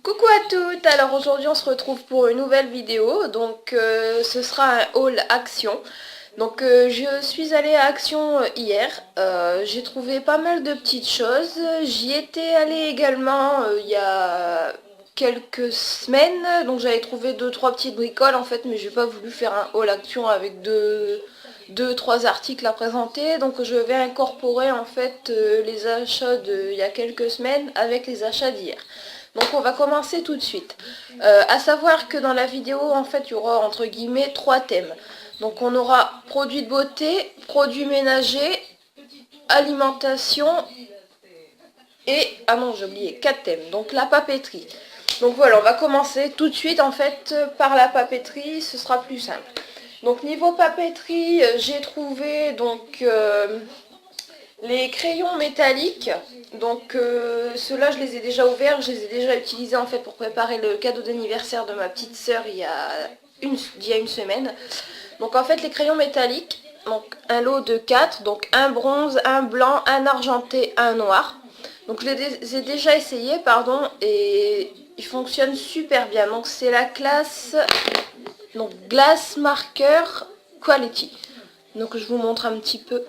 Coucou à toutes, alors aujourd'hui on se retrouve pour une nouvelle vidéo, donc ce sera un haul Action. Donc je suis allée à Action hier, j'ai trouvé pas mal de petites choses, j'y étais allée également il y a quelques semaines, donc j'avais trouvé deux trois petites bricoles en fait, mais j'ai pas voulu faire un haul Action avec deux trois articles à présenter, donc je vais incorporer en fait les achats d'il y a quelques semaines avec les achats d'hier. Donc on va commencer tout de suite. À savoir que dans la vidéo, en fait, il y aura entre guillemets trois thèmes. Donc on aura produits de beauté, produits ménagers, alimentation et... Ah non, j'ai oublié, quatre thèmes. Donc la papeterie. Donc voilà, on va commencer tout de suite en fait par la papeterie, ce sera plus simple. Donc niveau papeterie, j'ai trouvé donc... les crayons métalliques, donc ceux-là je les ai déjà ouverts, je les ai déjà utilisés en fait pour préparer le cadeau d'anniversaire de ma petite sœur il y a une semaine. Donc en fait les crayons métalliques, donc un lot de 4, donc un bronze, un blanc, un argenté, un noir. Donc je les ai déjà essayés, pardon, et ils fonctionnent super bien. Donc c'est la classe donc Glass Marker Quality. Donc je vous montre un petit peu.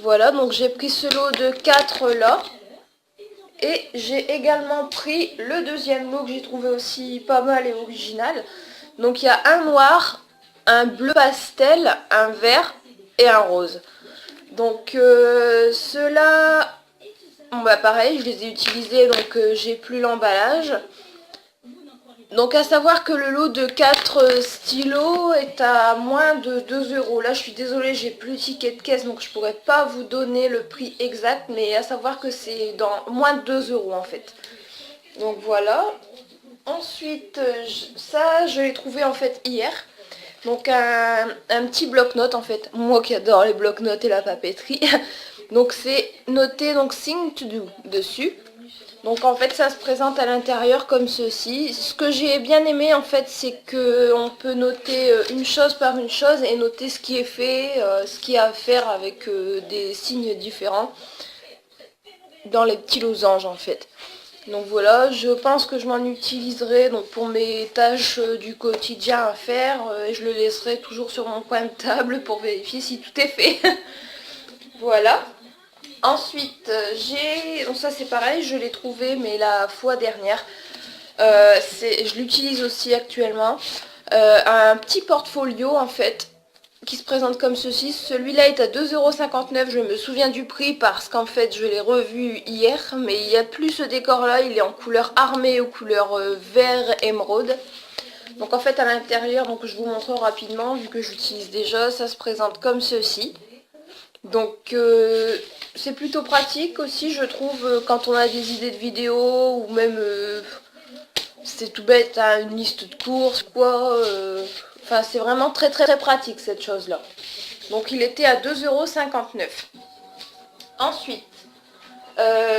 Voilà, donc j'ai pris ce lot de 4 là. Et j'ai également pris le deuxième lot que j'ai trouvé aussi pas mal et original. Donc il y a un noir, un bleu pastel, un vert et un rose. Donc ceux-là, bon, bah pareil, je les ai utilisés, donc j'ai plus l'emballage. Donc à savoir que le lot de 4 stylos est à moins de 2 euros. Là je suis désolée, j'ai plus le ticket de caisse donc je pourrais pas vous donner le prix exact, mais à savoir que c'est dans moins de 2 euros en fait. Donc voilà. Ensuite ça je l'ai trouvé en fait hier. Donc un petit bloc-notes en fait. Moi qui adore les bloc-notes et la papeterie. Donc c'est noté donc Thing to Do dessus. Donc en fait ça se présente à l'intérieur comme ceci. Ce que j'ai bien aimé en fait c'est que on peut noter une chose par une chose et noter ce qui est fait, ce qu'il y a à faire avec des signes différents dans les petits losanges en fait. Donc voilà, je pense que je m'en utiliserai donc pour mes tâches du quotidien à faire et je le laisserai toujours sur mon coin de table pour vérifier si tout est fait. Voilà. Ensuite, donc ça c'est pareil, je l'ai trouvé mais la fois dernière. Je l'utilise aussi actuellement. Un petit portfolio en fait qui se présente comme ceci. Celui-là est à 2,59 €. Je me souviens du prix parce qu'en fait je l'ai revu hier, mais il n'y a plus ce décor là, il est en couleur armée ou couleur vert émeraude. Donc en fait à l'intérieur, donc je vous montre rapidement vu que j'utilise déjà, ça se présente comme ceci. Donc c'est plutôt pratique aussi je trouve quand on a des idées de vidéos ou même c'est tout bête, hein, une liste de courses quoi. Enfin c'est vraiment très très très pratique cette chose là. Donc il était à 2,59 €. Ensuite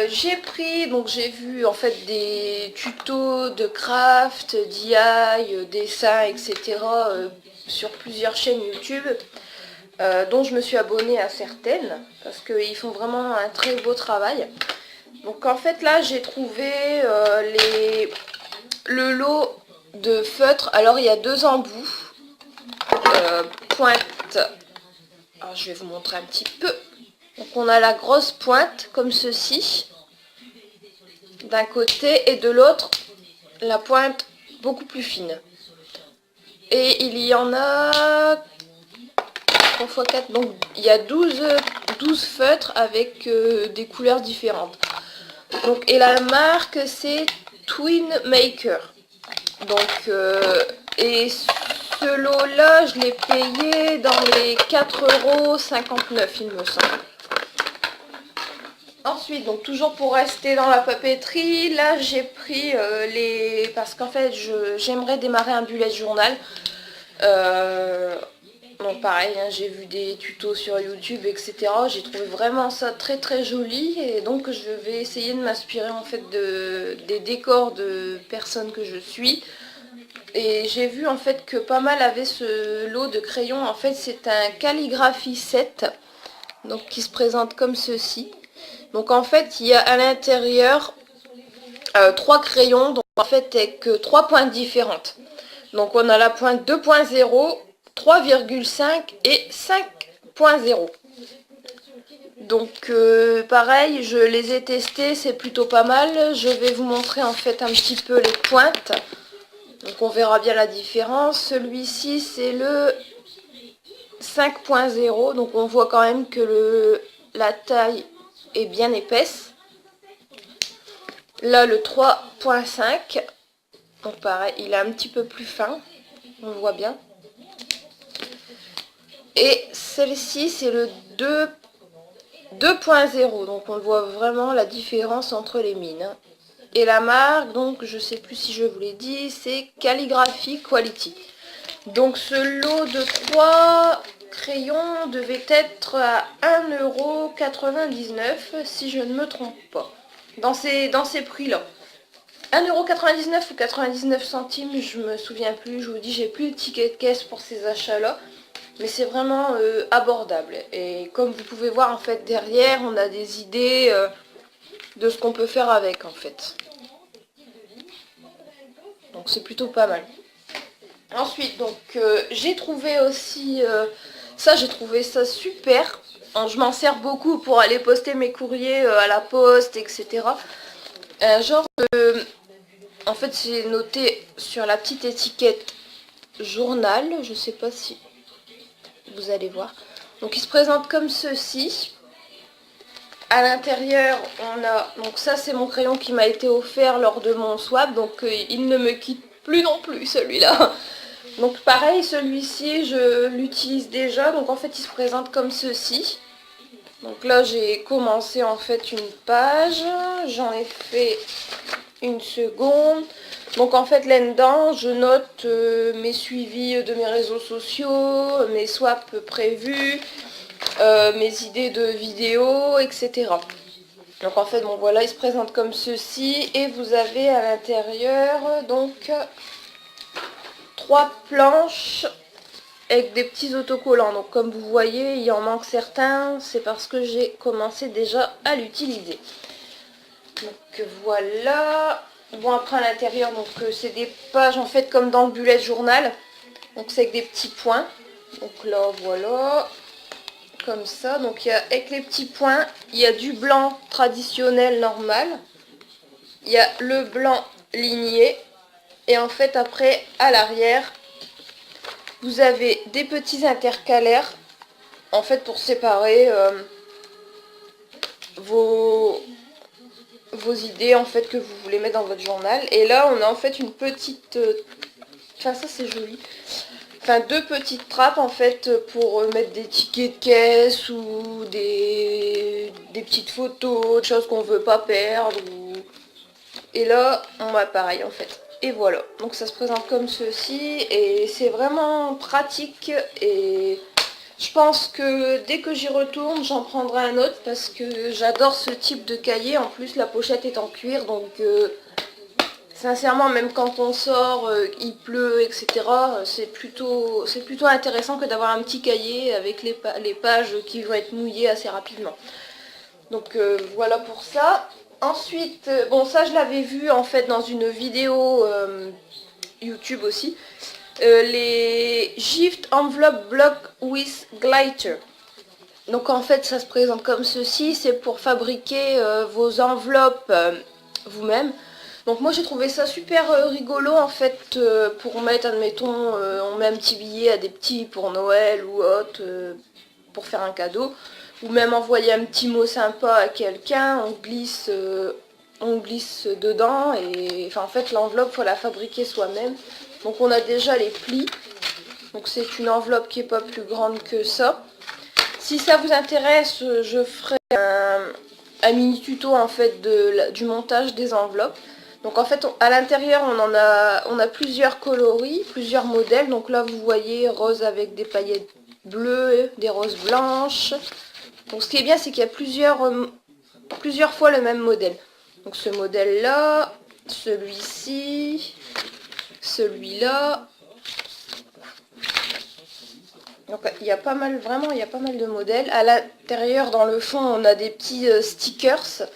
j'ai pris, donc j'ai vu en fait des tutos de craft, DIY, dessin, etc. Sur plusieurs chaînes YouTube. Dont je me suis abonnée à certaines parce qu'ils font vraiment un très beau travail. Donc en fait là j'ai trouvé le lot de feutres. Alors il y a deux embouts pointe. Alors je vais vous montrer un petit peu. Donc on a la grosse pointe comme ceci d'un côté et de l'autre la pointe beaucoup plus fine. Et il y en a 3 x 4, donc il y a 12 feutres avec des couleurs différentes. Donc, et la marque c'est Twin Maker. Donc et ce lot là je l'ai payé dans les 4,59 € il me semble. Ensuite, donc toujours pour rester dans la papeterie, là j'ai pris parce qu'en fait j'aimerais démarrer un bullet journal. Donc pareil, hein, j'ai vu des tutos sur YouTube, etc. J'ai trouvé vraiment ça très très joli et donc je vais essayer de m'inspirer en fait des décors de personnes que je suis. Et j'ai vu en fait que pas mal avaient ce lot de crayons. En fait c'est un calligraphie set, donc qui se présente comme ceci. Donc en fait il y a à l'intérieur 3 crayons, donc en fait avec 3 pointes différentes. Donc on a la pointe 2.0, 3,5 et 5.0. Donc pareil, je les ai testés, c'est plutôt pas mal. Je vais vous montrer en fait un petit peu les pointes. Donc on verra bien la différence. Celui-ci c'est le 5.0, donc on voit quand même que la taille est bien épaisse. Là le 3.5, donc pareil, il est un petit peu plus fin, on le voit bien. Et celle-ci c'est le 2.0, donc on voit vraiment la différence entre les mines. Et la marque, donc je sais plus si je vous l'ai dit, c'est Calligraphy Quality. Donc ce lot de 3 crayons devait être à 1,99 € si je ne me trompe pas. Dans ces prix-là. 1,99 € ou 99 centimes, je me souviens plus. Je vous dis, j'ai plus de ticket de caisse pour ces achats-là. Mais c'est vraiment abordable. Et comme vous pouvez voir, en fait, derrière, on a des idées de ce qu'on peut faire avec, en fait. Donc c'est plutôt pas mal. Ensuite, donc j'ai trouvé aussi ça, j'ai trouvé ça super. Je m'en sers beaucoup pour aller poster mes courriers à la poste, etc. Un genre de... En fait, c'est noté sur la petite étiquette journal. Je sais pas si vous allez voir. Donc il se présente comme ceci. À l'intérieur, on a... Donc ça, c'est mon crayon qui m'a été offert lors de mon swap. Donc il ne me quitte plus non plus, celui-là. Donc pareil, celui-ci, je l'utilise déjà. Donc en fait, il se présente comme ceci. Donc là, j'ai commencé en fait une page. J'en ai fait une seconde. Donc en fait, là-dedans, je note mes suivis de mes réseaux sociaux, mes swaps prévus, mes idées de vidéos, etc. Donc en fait, bon voilà, il se présente comme ceci. Et vous avez à l'intérieur, donc... 3 planches avec des petits autocollants. Donc comme vous voyez, il en manque certains, c'est parce que j'ai commencé déjà à l'utiliser. Donc voilà. Bon, après à l'intérieur, donc c'est des pages en fait comme dans le bullet journal. Donc c'est avec des petits points. Donc là voilà, comme ça. Donc il y a avec les petits points, il y a du blanc traditionnel normal. Il y a le blanc ligné. Et en fait après à l'arrière, vous avez des petits intercalaires, en fait pour séparer vos idées en fait que vous voulez mettre dans votre journal. Et là on a en fait une petite, enfin ça c'est joli, enfin 2 petites trappes en fait pour mettre des tickets de caisse ou des petites photos, des choses qu'on veut pas perdre. Et là on va pareil en fait. Et voilà, donc ça se présente comme ceci et c'est vraiment pratique et je pense que dès que j'y retourne, j'en prendrai un autre parce que j'adore ce type de cahier. En plus, la pochette est en cuir, donc sincèrement, même quand on sort, il pleut, etc., c'est plutôt intéressant que d'avoir un petit cahier avec les pages qui vont être mouillées assez rapidement. Donc voilà pour ça. Ensuite, bon ça je l'avais vu en fait dans une vidéo YouTube aussi. Les Gift Envelope Block with Glitter. Donc en fait ça se présente comme ceci, c'est pour fabriquer vos enveloppes vous-même. Donc moi j'ai trouvé ça super rigolo en fait pour mettre, admettons, on met un petit billet à des petits pour Noël ou autre, pour faire un cadeau. Ou même envoyer un petit mot sympa à quelqu'un, on glisse dedans et enfin en fait l'enveloppe faut la fabriquer soi-même. Donc on a déjà les plis, donc c'est une enveloppe qui est pas plus grande que ça. Si ça vous intéresse, je ferai un mini tuto en fait du montage des enveloppes. Donc en fait à l'intérieur on a plusieurs coloris, plusieurs modèles. Donc là vous voyez rose avec des paillettes bleues, des roses blanches. Donc ce qui est bien c'est qu'il y a plusieurs fois le même modèle. Donc ce modèle là, celui-ci, celui-là. Donc il y a pas mal, vraiment il y a pas mal de modèles. À l'intérieur dans le fond on a des petits stickers.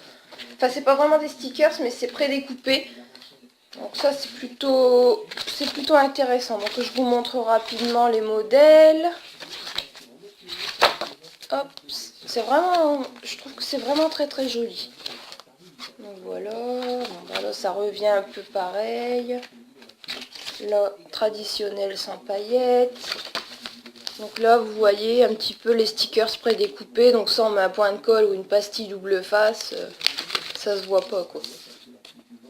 Enfin, c'est pas vraiment des stickers, mais c'est prédécoupé. Donc ça, c'est plutôt intéressant. Donc je vous montre rapidement les modèles. Hop, c'est vraiment, je trouve que c'est vraiment très très joli. Donc voilà, bon, voilà, ça revient un peu pareil. Là, traditionnel sans paillettes. Donc là, vous voyez un petit peu les stickers prédécoupés. Donc ça, on met un point de colle ou une pastille double face. Ça se voit pas, quoi.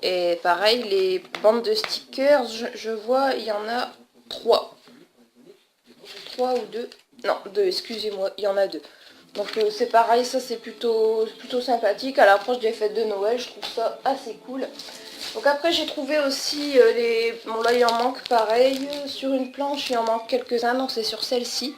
Et pareil, les bandes de stickers, je vois, il y en a 3. 3 ou 2. Non, 2, excusez-moi, il y en a 2. Donc c'est pareil, ça c'est plutôt sympathique. À l'approche des fêtes de Noël, je trouve ça assez cool. Donc après j'ai trouvé aussi les... Bon là il en manque pareil, sur une planche il en manque quelques-uns, donc c'est sur celle-ci.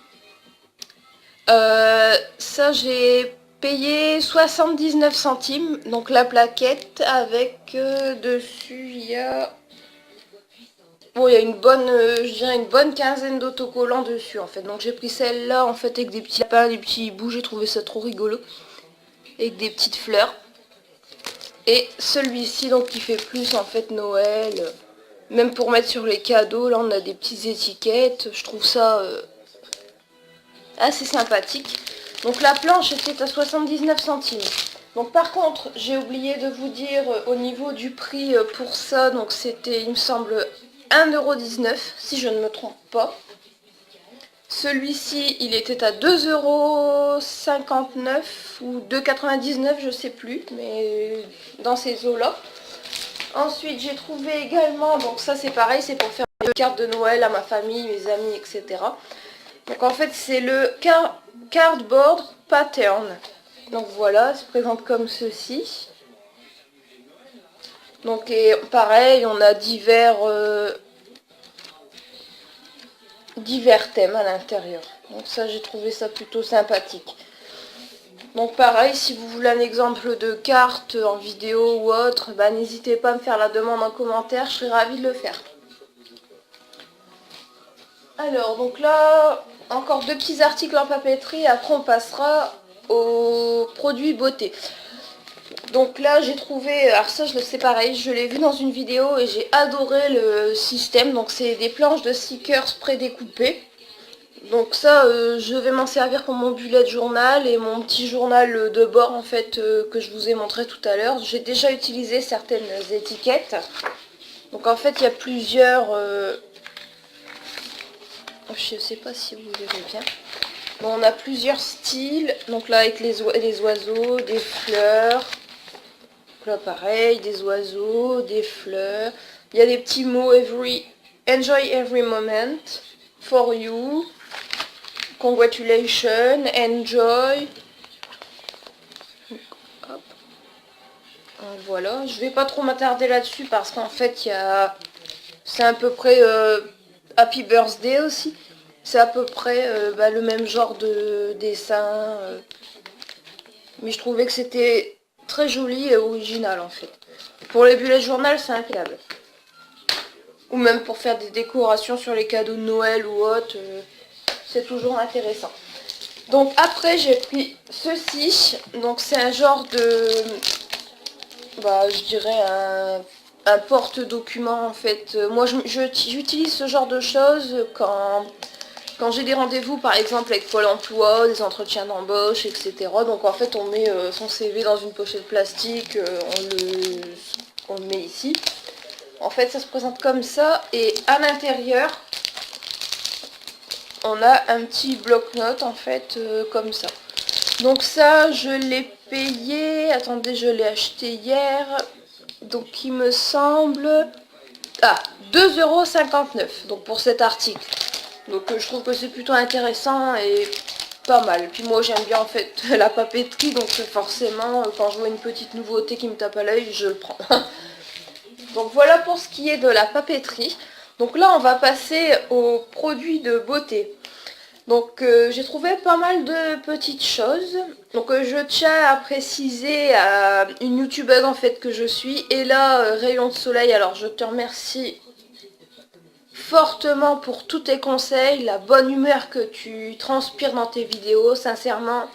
Ça j'ai payé 79 centimes, donc la plaquette avec dessus il y a... Bon, il y a une bonne, je dirais une bonne quinzaine d'autocollants dessus en fait. Donc j'ai pris celle-là en fait avec des petits lapins, des petits hiboux, j'ai trouvé ça trop rigolo. Avec des petites fleurs. Et celui-ci donc qui fait plus en fait Noël. Même pour mettre sur les cadeaux, là on a des petites étiquettes. Je trouve ça assez sympathique. Donc la planche était à 79 centimes. Donc par contre, j'ai oublié de vous dire au niveau du prix pour ça, donc c'était, il me semble, 1,19 € si je ne me trompe pas. Celui-ci, il était à 2,59 € ou 2,99 €, je sais plus, mais dans ces eaux-là. Ensuite, j'ai trouvé également, donc ça c'est pareil, c'est pour faire des cartes de Noël à ma famille, mes amis, etc. Donc en fait, c'est le cardboard pattern. Donc voilà, se présente comme ceci. Donc et pareil, on a divers thèmes à l'intérieur. Donc ça, j'ai trouvé ça plutôt sympathique. Donc pareil, si vous voulez un exemple de carte en vidéo ou autre, bah, n'hésitez pas à me faire la demande en commentaire, je serai ravie de le faire. Alors, donc là, encore 2 petits articles en papeterie, après on passera aux produits beauté. Donc là j'ai trouvé, alors ça je le sais pareil, je l'ai vu dans une vidéo et j'ai adoré le système. Donc c'est des planches de stickers prédécoupées. Donc ça je vais m'en servir pour mon bullet journal et mon petit journal de bord en fait que je vous ai montré tout à l'heure. J'ai déjà utilisé certaines étiquettes. Donc en fait il y a plusieurs... je sais pas si vous verrez bien. Bon, on a plusieurs styles. Donc là avec les oiseaux, des fleurs. Là pareil, des oiseaux, des fleurs. Il y a des petits mots enjoy every moment, for you, congratulations, enjoy. Hop. Voilà, je vais pas trop m'attarder là-dessus parce qu'en fait c'est à peu près Happy Birthday aussi. C'est à peu près bah, le même genre de dessin. Mais je trouvais que c'était très joli et original en fait. Pour les bullets journal, c'est impeccable. Ou même pour faire des décorations sur les cadeaux de Noël ou autre, c'est toujours intéressant. Donc après j'ai pris ceci, donc c'est un genre de, bah je dirais un porte-document en fait. Moi j'utilise ce genre de choses quand j'ai des rendez-vous par exemple avec Pôle emploi, des entretiens d'embauche, etc. Donc en fait on met son CV dans une pochette plastique, on le met ici. En fait ça se présente comme ça et à l'intérieur on a un petit bloc-notes en fait comme ça. Donc ça je l'ai payé, attendez je l'ai acheté hier, donc il me semble, 2,59 € donc pour cet article. Donc je trouve que c'est plutôt intéressant et pas mal. Puis moi j'aime bien en fait la papeterie, donc forcément quand je vois une petite nouveauté qui me tape à l'œil, je le prends. Donc voilà pour ce qui est de la papeterie. Donc là on va passer aux produits de beauté. Donc j'ai trouvé pas mal de petites choses. Donc je tiens à préciser à une youtubeuse en fait que je suis, et là Rayon de Soleil, alors je te remercie fortement pour tous tes conseils, la bonne humeur que tu transpires dans tes vidéos. Sincèrement,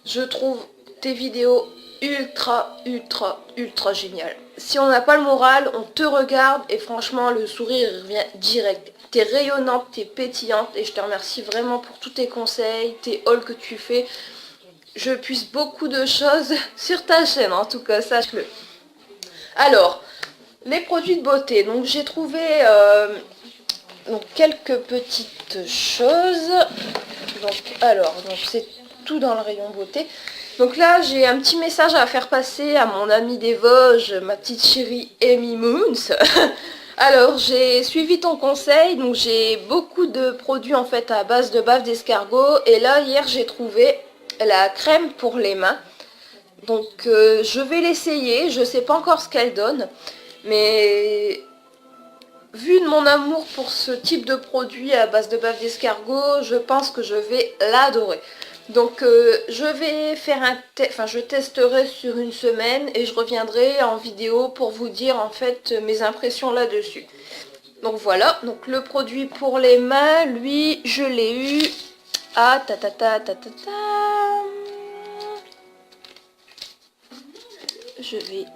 je trouve tes vidéos ultra géniales. Si on n'a pas le moral, on te regarde et franchement le sourire revient direct. T'es rayonnante, t'es pétillante et je te remercie vraiment pour tous tes conseils, tes hauls que tu fais. Je puise beaucoup de choses sur ta chaîne, en tout cas, sache-le. Alors, les produits de beauté. Donc j'ai trouvé donc, quelques petites choses. Donc c'est tout dans le rayon beauté. Donc là, j'ai un petit message à faire passer à mon amie des Vosges, ma petite chérie Amy Moons. Alors, j'ai suivi ton conseil, donc j'ai beaucoup de produits en fait à base de bave d'escargot. Et là, hier, j'ai trouvé la crème pour les mains. Donc, je vais l'essayer. Je sais pas encore ce qu'elle donne. Mais vu de mon amour pour ce type de produit à base de bave d'escargot, je pense que je vais l'adorer. Donc je vais faire je testerai sur une semaine et je reviendrai en vidéo pour vous dire en fait mes impressions là-dessus. Donc voilà, donc le produit pour les mains, lui, je l'ai eu à je vais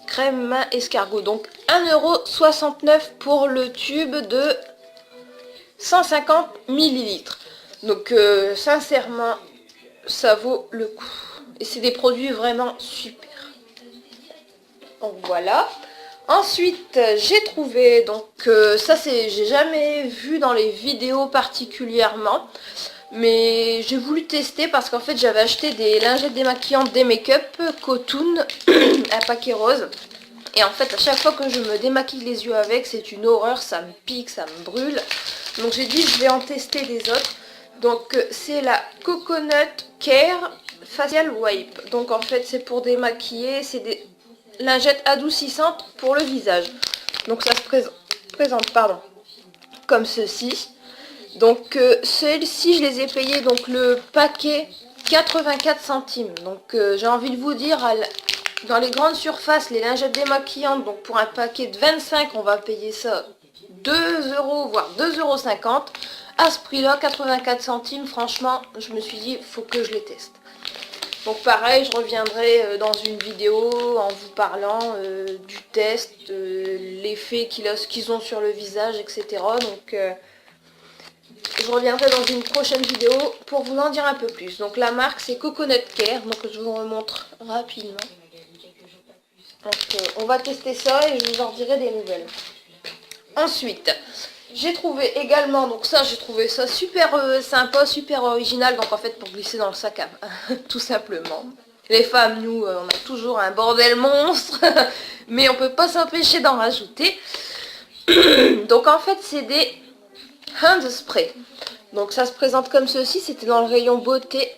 crème main escargot. Donc 1,69 € pour le tube de 150 ml. Donc sincèrement, ça vaut le coup. Et c'est des produits vraiment super. Donc voilà. Ensuite, j'ai trouvé, donc ça j'ai jamais vu dans les vidéos particulièrement. Mais j'ai voulu tester parce qu'en fait j'avais acheté des lingettes démaquillantes des make-up Cotoon, un paquet rose. Et en fait à chaque fois que je me démaquille les yeux avec, c'est une horreur, ça me pique, ça me brûle. Donc j'ai dit je vais en tester des autres. Donc c'est la Coconut Care Facial Wipe. Donc en fait c'est pour démaquiller, c'est des lingettes adoucissantes pour le visage. Donc ça se présente comme ceci. Donc celles-ci je les ai payées donc le paquet 84 centimes. Donc j'ai envie de vous dire, dans les grandes surfaces, les lingettes démaquillantes, donc pour un paquet de 25 on va payer ça 2 € voire 2,50 €. À ce prix là, 84 centimes, franchement je me suis dit faut que je les teste. Donc pareil, je reviendrai dans une vidéo en vous parlant du test, l'effet qu'ils ont sur le visage, etc. Donc je reviendrai dans une prochaine vidéo pour vous en dire un peu plus. Donc la marque c'est Coconut Care, donc je vous en montre rapidement. Donc on va tester ça et je vous en dirai des nouvelles. Ensuite, j'ai trouvé également, donc ça j'ai trouvé ça super sympa, super original, donc en fait pour glisser dans le sac à main, tout simplement. Les femmes, nous, on a toujours un bordel monstre, mais on peut pas s'empêcher d'en rajouter. Donc en fait c'est des hand spray. Donc ça se présente comme ceci, c'était dans le rayon beauté.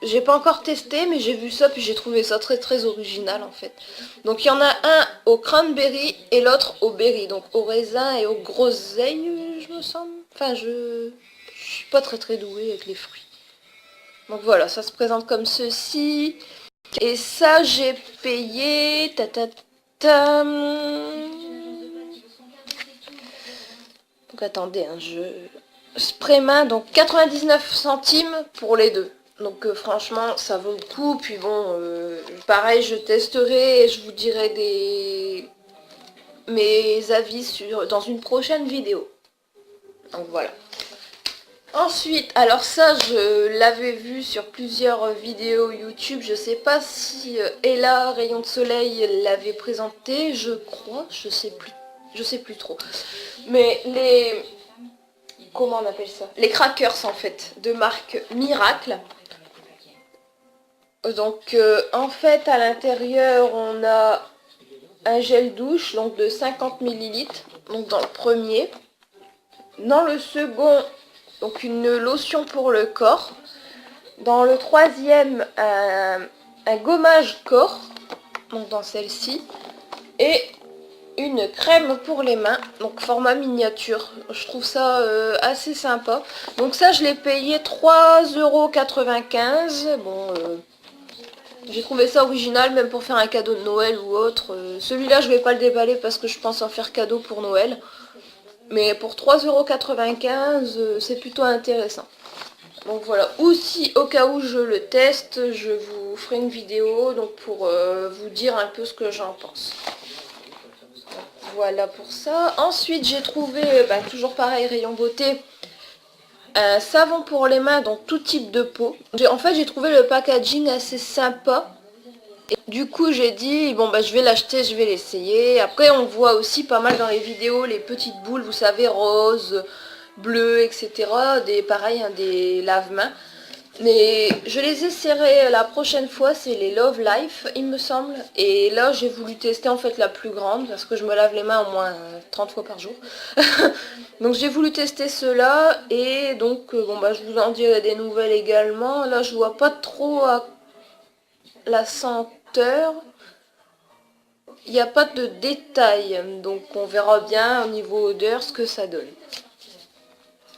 J'ai pas encore testé, mais j'ai vu ça, puis j'ai trouvé ça très original en fait. Donc il y en a un au cranberry et l'autre au berry, donc au raisin et aux groseilles, je me semble. Enfin, je suis pas très douée avec les fruits. Donc voilà, ça se présente comme ceci. Et ça, j'ai payé... Donc attendez, spray main, donc 99 centimes pour les deux. Donc franchement ça vaut le coup. Puis bon, pareil, je testerai et je vous dirai mes avis dans une prochaine vidéo. Donc voilà. Ensuite, alors ça je l'avais vu sur plusieurs vidéos YouTube. Je sais pas si Ella Rayon de Soleil l'avait présenté, je crois, je sais plus trop. Mais comment on appelle ça? Les crackers en fait, de marque Miracle. Donc en fait à l'intérieur on a un gel douche donc de 50 ml, donc dans le premier. Dans le second, donc une lotion pour le corps. Dans le troisième, un gommage corps, donc dans celle-ci. Et une crème pour les mains, donc format miniature. Je trouve ça assez sympa. Donc ça je l'ai payé 3,95 €. Bon, j'ai trouvé ça original, même pour faire un cadeau de Noël ou autre. Celui-là je vais pas le déballer parce que je pense en faire cadeau pour Noël. Mais pour 3,95 € c'est plutôt intéressant. Donc voilà, ou si au cas où je le teste, je vous ferai une vidéo donc pour vous dire un peu ce que j'en pense. Voilà pour ça. Ensuite j'ai trouvé, toujours pareil, rayon beauté, un savon pour les mains dans tout type de peau. En fait j'ai trouvé le packaging assez sympa. Et du coup j'ai dit bon je vais l'acheter, je vais l'essayer. Après on voit aussi pas mal dans les vidéos les petites boules, vous savez, roses, bleues, etc. Pareil, hein, des lave-mains. Mais je les essaierai la prochaine fois, c'est les Love Life il me semble. Et là j'ai voulu tester en fait la plus grande parce que je me lave les mains au moins 30 fois par jour. Donc j'ai voulu tester ceux-là et donc je vous en dirai des nouvelles également. Là je vois pas trop à la senteur. Il n'y a pas de détails, donc on verra bien au niveau odeur ce que ça donne.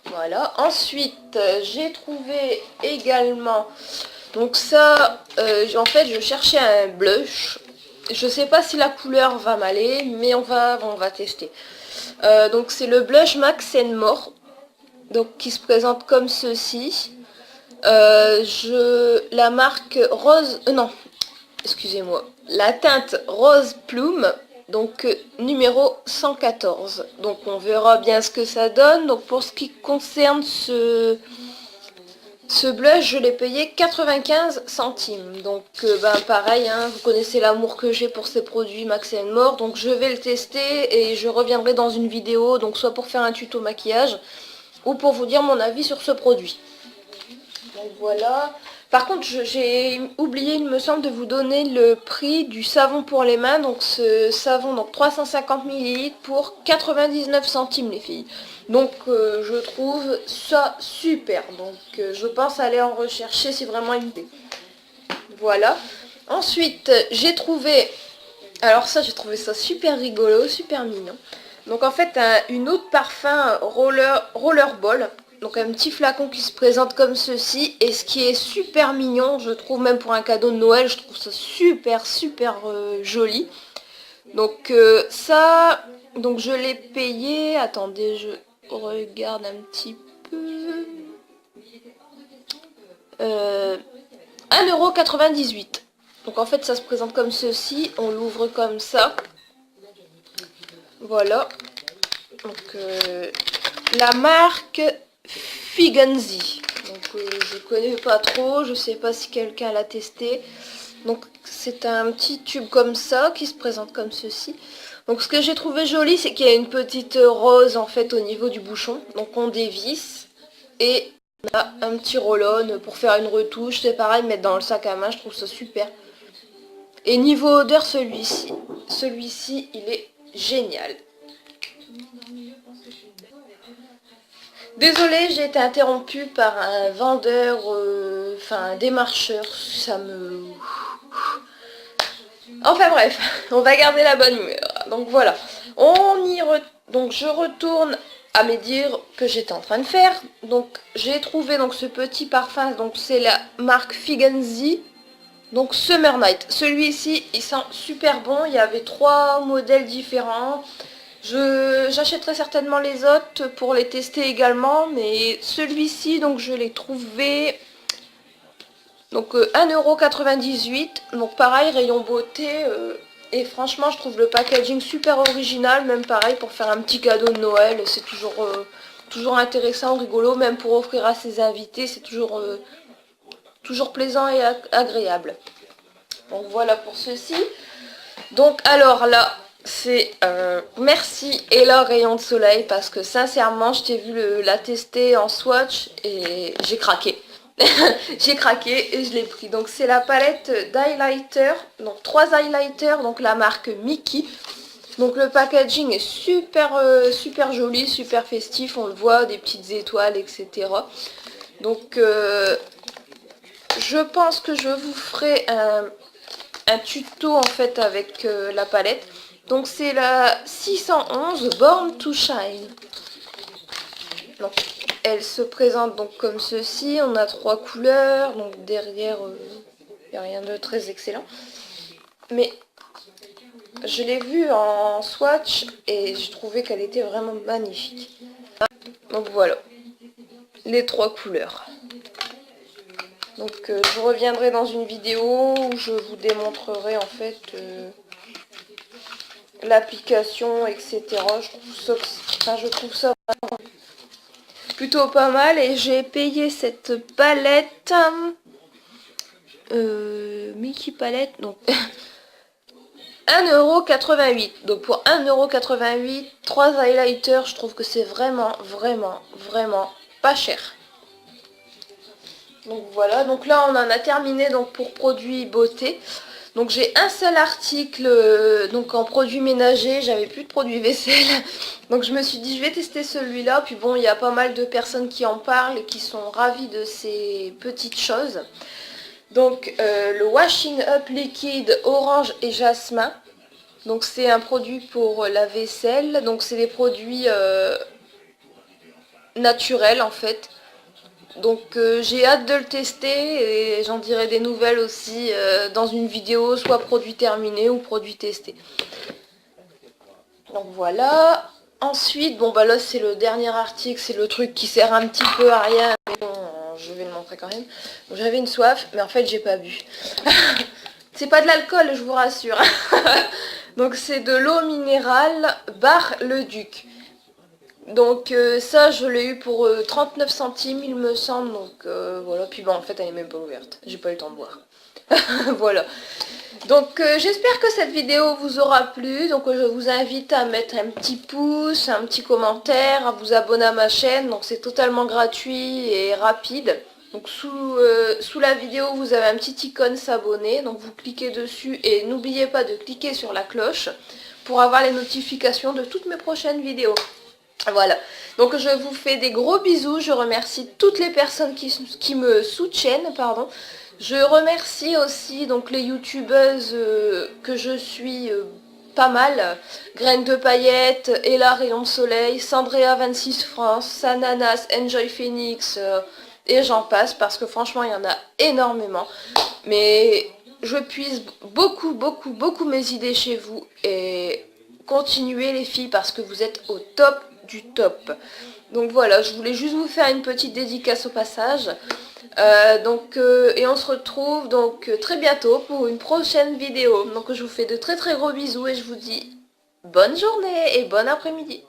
Voilà, ensuite j'ai trouvé également, donc ça, en fait je cherchais un blush, je sais pas si la couleur va m'aller, mais on va tester. Donc c'est le blush Max More, donc qui se présente comme ceci. La marque Rose, non, excusez-moi, la teinte Rose Plume, donc numéro 114. Donc on verra bien ce que ça donne. Donc pour ce qui concerne ce blush, je l'ai payé 95 centimes. Donc pareil, hein, vous connaissez l'amour que j'ai pour ces produits Max More. Donc je vais le tester et je reviendrai dans une vidéo, donc soit pour faire un tuto maquillage ou pour vous dire mon avis sur ce produit. Donc voilà. Par contre, j'ai oublié, il me semble, de vous donner le prix du savon pour les mains. Donc ce savon, donc 350 ml pour 99 centimes les filles. Donc je trouve ça super. Donc je pense aller en rechercher si vraiment il me plaît. Voilà. Ensuite, j'ai trouvé, alors ça j'ai trouvé ça super rigolo, super mignon. Donc en fait une eau de parfum rollerball. Donc un petit flacon qui se présente comme ceci. Et ce qui est super mignon, je trouve, même pour un cadeau de Noël, je trouve ça super joli. Donc ça, donc je l'ai payé, attendez, je regarde un petit peu. 1,98 €. Donc en fait ça se présente comme ceci, on l'ouvre comme ça. Voilà. Donc la marque Figenzi. Donc je connais pas trop, je sais pas si quelqu'un l'a testé. Donc c'est un petit tube comme ça qui se présente comme ceci. Donc ce que j'ai trouvé joli, c'est qu'il y a une petite rose en fait au niveau du bouchon. Donc on dévisse et on a un petit roll-on pour faire une retouche. C'est pareil, mettre dans le sac à main, je trouve ça super. Et niveau odeur, celui-ci il est génial. Désolée, j'ai été interrompue par un vendeur, un démarcheur, ça me... Enfin bref, on va garder la bonne humeur. Donc voilà, donc je retourne à me dire que j'étais en train de faire. Donc j'ai trouvé donc ce petit parfum, donc c'est la marque Figenzi, donc Summer Night. Celui-ci, il sent super bon, il y avait 3 modèles différents. J'achèterai certainement les autres pour les tester également, mais celui-ci, donc je l'ai trouvé donc 1,98 €. Donc pareil, rayon beauté. Et franchement, je trouve le packaging super original, même pareil pour faire un petit cadeau de Noël. C'est toujours intéressant, rigolo, même pour offrir à ses invités. C'est toujours plaisant et agréable. Donc voilà pour ceci. Donc alors là, c'est merci Ella Rayon de Soleil, parce que sincèrement je t'ai vu la tester en swatch et j'ai craqué. J'ai craqué et je l'ai pris. Donc c'est la palette d'highlighter, donc 3 highlighters, donc la marque Mickey. Donc le packaging est super joli, super festif, on le voit, des petites étoiles, etc. Donc je pense que je vous ferai un tuto en fait avec la palette. Donc c'est la 611 Born to Shine. Donc elle se présente donc comme ceci. On a 3 couleurs. Donc derrière il n'y a rien de très excellent. Mais Je l'ai vue en swatch et je trouvais qu'elle était vraiment magnifique. Donc voilà, les 3 couleurs. Donc je reviendrai dans une vidéo où je vous démontrerai en fait l'application, etc. Je trouve ça plutôt pas mal et j'ai payé cette palette Mickey palette, donc 1,88 €. Donc pour 1,88 €, 3 highlighters, je trouve que c'est vraiment pas cher. Donc voilà, donc là on en a terminé donc pour produits beauté. Donc j'ai un seul article donc en produits ménagers, j'avais plus de produits vaisselle. Donc je me suis dit je vais tester celui-là. Puis bon, il y a pas mal de personnes qui en parlent et qui sont ravies de ces petites choses. Donc le Washing Up Liquide Orange et Jasmin. Donc c'est un produit pour la vaisselle. Donc c'est des produits naturels en fait. Donc j'ai hâte de le tester et j'en dirai des nouvelles aussi dans une vidéo, soit produit terminé ou produit testé. Donc voilà. Ensuite, bon bah là c'est le dernier article, c'est le truc qui sert un petit peu à rien, mais bon, je vais le montrer quand même. J'avais une soif, mais en fait j'ai pas bu. C'est pas de l'alcool, je vous rassure. Donc c'est de l'eau minérale Bar le Duc. Donc ça je l'ai eu pour 39 centimes il me semble, donc voilà, puis bon en fait elle est même pas ouverte, j'ai pas eu le temps de boire. Voilà, donc j'espère que cette vidéo vous aura plu, donc je vous invite à mettre un petit pouce, un petit commentaire, à vous abonner à ma chaîne, donc c'est totalement gratuit et rapide. Donc sous la vidéo vous avez un petit icône s'abonner, donc vous cliquez dessus et n'oubliez pas de cliquer sur la cloche pour avoir les notifications de toutes mes prochaines vidéos. Voilà, donc je vous fais des gros bisous, je remercie toutes les personnes qui me soutiennent, pardon. Je remercie aussi donc les youtubeuses que je suis pas mal. Graines de paillettes, Ella Rayon Soleil, Sandrea26 France, Sananas, Enjoy Phoenix et j'en passe parce que franchement il y en a énormément. Mais je puise beaucoup mes idées chez vous et continuez les filles parce que vous êtes au top du top. Donc voilà, je voulais juste vous faire une petite dédicace au passage. Et on se retrouve donc très bientôt pour une prochaine vidéo. Donc je vous fais de très gros bisous et je vous dis bonne journée et bon après-midi.